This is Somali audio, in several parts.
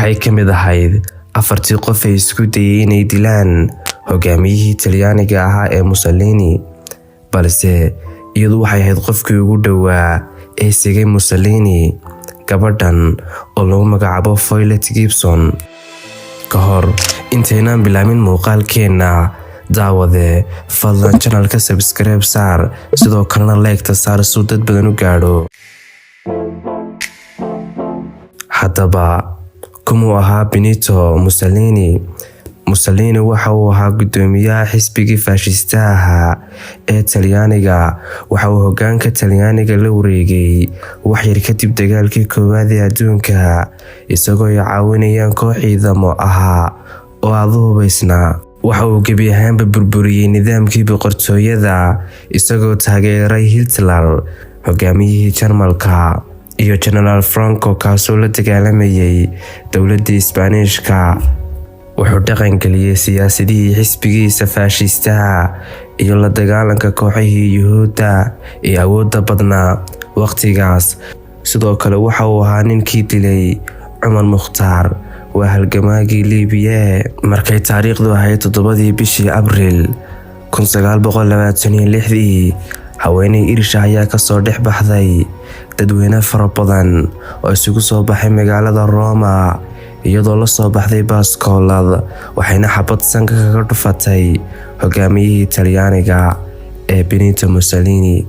waxay ka mid ahayd 4 qof ay isku dayay inay dilaan hogaamiyihii Talyaaniga ahaa ee Mussolini, balse iyadu waxay ahayd qofkii ugu dhowaa ee sigay Mussolini, gabadhan oo lagu magacaabo Violet Gibson. ka hor intaynaan bilaabin muuqaalkeena, daawade fadlan channelka subscribe saar, sidoo kalena like-ta saar si dad badan u gaadho. haddaba kumuu ahaa Benito Mussolini? Mussolini waxa uu ahaa gudoomiyaha xisbigii faashistaha ahaa ee Talyaaniga. waxa uu hoggaanka Talyaaniga la wareegay wax yar kadib dagaalkii koowaad ee adduunka, isagoo ay caawinayaan koox ciidamo ahaa oo aad u hubaysnaa. waxa uu gebi ahaanba burburiyey nidaamkii boqortooyada, isagoo taageeray Hitler, hogaamiyihii Jarmalka, iyo General Franco kaasoo la dagaalamayay dowladda Isbaanishka. wuxuu dhaqan geliyay siyaasadihii xisbigiisa faashistaha iyo la dagaalanka kooxihii Yuhuudda ee awoodda badnaa waqtigaas. sidoo kale waxa uu ahaa ninkii dilay Cumar Mukhtaar, waa halgamaagii Liibiya. markay taariikhdu ahayd 7 bishii Abriil 1926, haweeney Irish ayaa kasoo dhex baxday dadweyne fara badan oo isugu soo baxay magaalada Roma, iyadoo la soo baxday baaskoolad, waxayna xabad sanka kaga dhufatay hogaamiyihii Talyaaniga ee Benito Mussolini.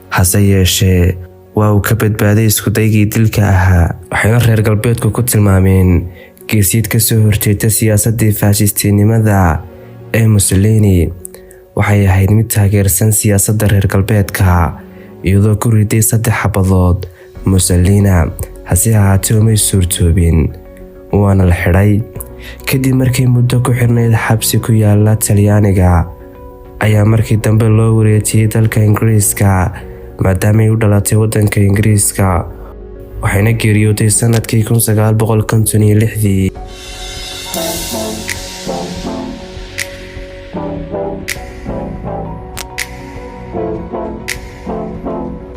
hase yeeshee waa uu ka badbaaday iskudaygii dilka ahaa, waxayna reer galbeedku ku tilmaameen geesiid ka soo horjeeda siyaasadii faashistinimada ee Mussolini. waxay ahayd mid taageersan siyaasadda reer galbeedka, iyadoo ku riday 3 xabadood Mussolini. hase ahaatee umay suurtoobin, waana la xidhay. kadib markii muddo ku xirnayd xabsi ku yaala Talyaaniga, ayaa markii dambe loo wareejiyay dalka Ingiriiska maadaama ay u dhalatay waddanka Ingiriiska, waxayna geeriyootay sanadkii 1956.